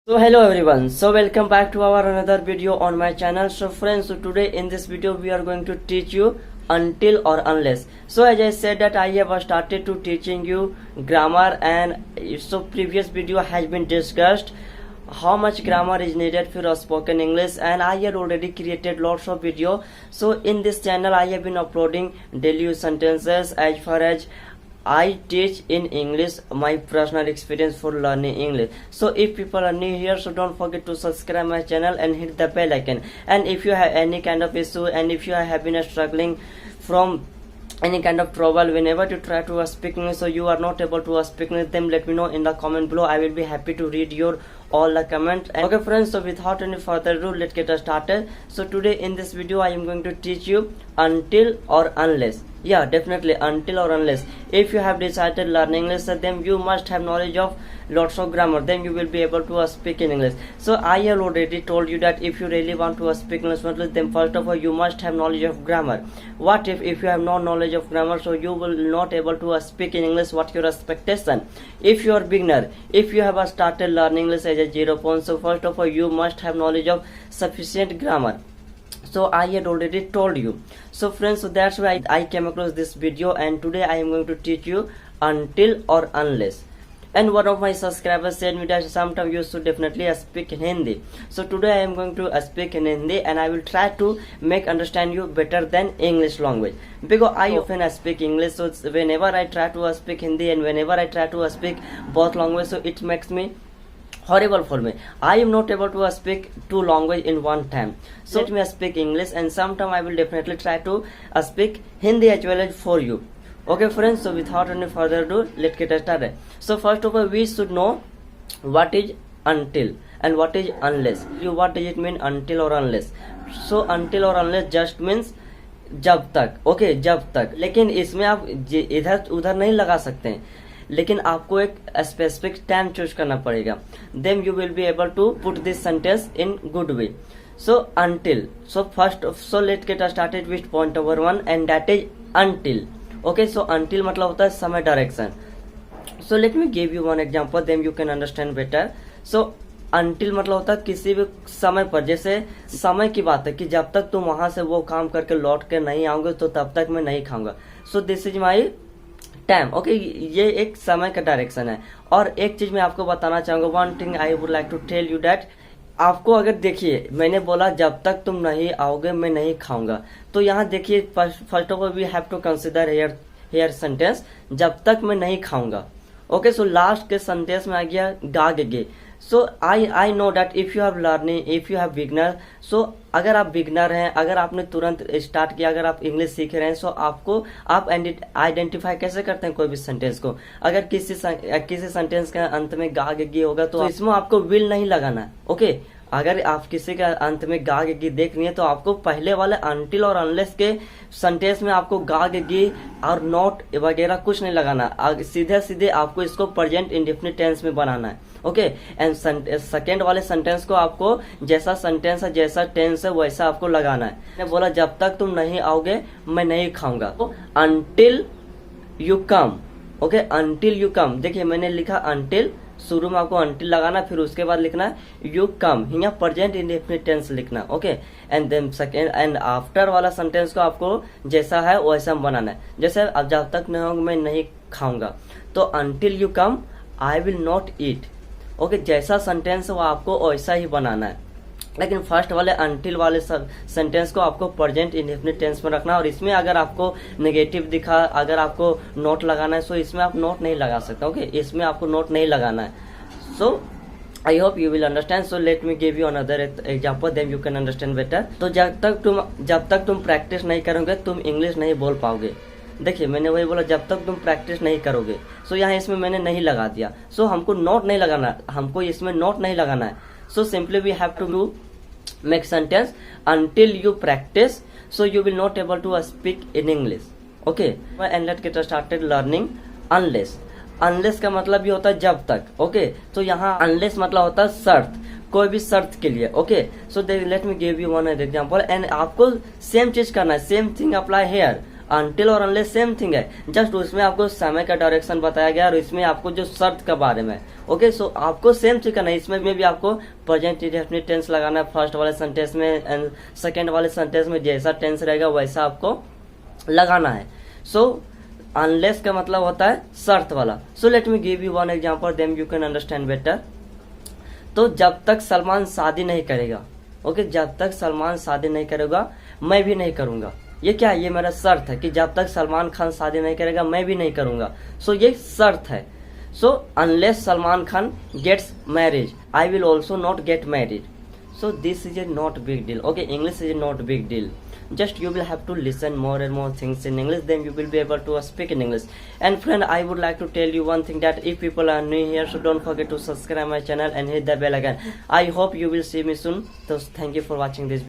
So hello everyone, so welcome back to our another video on my channel. So friends, so today in this video we are going to teach you until or unless. So as I said that I have started to teaching you grammar, and so previous video has been discussed how much grammar is needed for a spoken English, and I had already created lots of video. So in this channel I have been uploading daily sentences as far as I teach in English, my personal experience for learning English. So if people are new here, so don't forget to subscribe my channel and hit the bell icon. And if you have any kind of issue, and if you have been struggling from any kind of trouble whenever you try to speak English, so you are not able to speak English, then let me know in the comment below. I will be happy to read your all the comments. Okay friends, so without any further ado, let's get started. So today in this video I am going to teach you until or unless. Yeah, definitely until or unless. If you have decided learning English, then you must have knowledge of lots of grammar, then you will be able to speak in English. So I have already told you that if you really want to speak English, then first of all you must have knowledge of grammar. What if you have no knowledge of grammar, so you will not able to speak in English? What your expectation? If you are beginner, if you have started learning English as a 0 point, so first of all you must have knowledge of sufficient grammar. So I had already told you. So friends, so that's why I came across this video, and today I am going to teach you until or unless. And one of my subscribers said me that sometimes you should definitely speak in Hindi. So today I am going to speak in Hindi, and I will try to make understand you better than English language, because I often speak English. So whenever I try to speak Hindi and whenever I try to speak both language, so it makes me horrible for me. I am not able to speak two language in one time. So let me speak English, and sometime I will definitely try to speak Hindi as well as for you. Okay friends, so without any further ado, let's get started. So first of all we should know what is until and what is unless. What does it mean until or unless? So until or unless just means जब तक. Okay जब तक. लेकिन इसमें आप इधर उधर नहीं लगा सकते हैं, लेकिन आपको एक स्पेसिफिक टाइम चूज करना पड़ेगा. Then you will be able to put this sentence in good way. So until. So first, so let's get started with point number 1, and that is until. Okay, so until मतलब होता है समय, direction. So let me give you one example, then you can understand better. So until मतलब होता है किसी भी समय पर. जैसे समय की बात है कि जब तक तुम वहां से वो काम करके लौट के नहीं आओगे तो तब तक मैं नहीं खाऊंगा. So this is my time. Okay, ये एक समय का डायरेक्शन है. और एक चीज मैं आपको बताना चाहूंगा, one thing I would like to tell you that, आपको अगर देखिए मैंने बोला जब तक तुम नहीं आओगे मैं नहीं खाऊंगा, तो यहाँ देखिए first of all we have to consider here sentence जब तक मैं नहीं खाऊंगा. ओके, सो लास्ट के सेंटेंस में आ गया गागे. So I know that if you have learning, if you have beginner, so अगर आप बिगनर हैं, अगर आपने तुरंत स्टार्ट किया, अगर आप इंग्लिश सीख रहे हैं, सो आप आइडेंटिफाई कैसे करते हैं कोई भी सेंटेंस को. अगर किसी सेंटेंस के अंत में गागे होगा तो इसमें आपको विल नहीं लगाना है. ओके, अगर आप किसी का अंत में गागे देखनी है तो आपको पहले वाले अंटिल और अनलेस के सेंटेंस में आपको गागे और नॉट वगैरह कुछ नहीं लगाना. सीधे सीधे आपको इसको प्रेजेंट इंडेफिनिट टेंस में बनाना है. ओके, एंड सेकेंड वाले सेंटेंस को आपको जैसा सेंटेंस है, जैसा टेंस है, वैसा आपको लगाना है. मैंने बोला जब तक तुम नहीं आओगे मैं नहीं खाऊंगा, तो until you come. Okay, until you come. देखिए मैंने लिखा अंटिल, शुरू में आपको अंटिल लगाना, फिर उसके बाद लिखना यू कम. यहाँ प्रेजेंट इंडेफिनिट टेंस लिखना. Okay, and then second and after वाला सेंटेंस को आपको जैसा है वैसा बनाना है. जैसे अब जब तक नहीं होगा मैं नहीं खाऊंगा, तो until you come I will not eat. Okay, जैसा सेंटेंस वो आपको वैसा ही बनाना है. लेकिन फर्स्ट वाले अंटिल वाले सेंटेंस को आपको प्रेजेंट इंडेफिनिट टेंस में रखना. और इसमें अगर आपको नेगेटिव दिखा, अगर आपको नोट लगाना है, सो इसमें आप नोट नहीं लगा सकते. ओके, इसमें आपको नोट नहीं लगाना है. So I hope you will understand. So let me give you another example, then you can understand better. तो जब तक तुम प्रैक्टिस नहीं करोगे तुम इंग्लिश नहीं बोल पाओगे. देखिए मैंने वही बोला जब तक तुम प्रैक्टिस नहीं करोगे. सो यहाँ इसमें मैंने नहीं लगा दिया. सो हमको नोट नहीं लगाना, हमको इसमें नोट नहीं लगाना है. So simply we have to do make sentence until you practice, so you will not able to speak in English. Okay, and let's get started learning unless. unless का मतलब ये होता है जब तक. okay, तो यहाँ unless मतलब होता है शर्त, कोई भी शर्त के लिए. Okay, so let me give you one example, and आपको सेम चीज करना है, same thing apply hair. Until और अनलेस सेम थिंग है, जस्ट उसमें आपको समय का डायरेक्शन बताया गया और इसमें आपको जो शर्त के बारे में। ओके, सो आपको सेम चीज करना है, इसमें भी आपको प्रेजेंट इंडेफिनिट टेंस लगाना है फर्स्ट वाले सेंटेंस में एंड सेकेंड वाले सेंटेंस में जैसा टेंस रहेगा वैसा आपको लगाना है। सो अनलेस का मतलब होता है शर्त वाला। So let me give you one example then you can understand better. तो जब तक सलमान शादी नहीं करेगा, ओके, जब तक सलमान शादी नहीं करेगा मैं भी नहीं करूंगा। ये क्या है, ये मेरा शर्त है कि जब तक सलमान खान शादी नहीं करेगा मैं भी नहीं करूंगा। सो ये शर्त है। So unless Salman Khan gets marriage I will also not get married. So this is a not big deal. Okay, English is a not big deal. Just you will have to listen more and more things in English, then you will be able to speak in English. And friend, I would like to tell you one thing, that if people are new here, so don't forget to subscribe my channel and hit the bell again. I hope you will see me soon. So thank you for watching this video.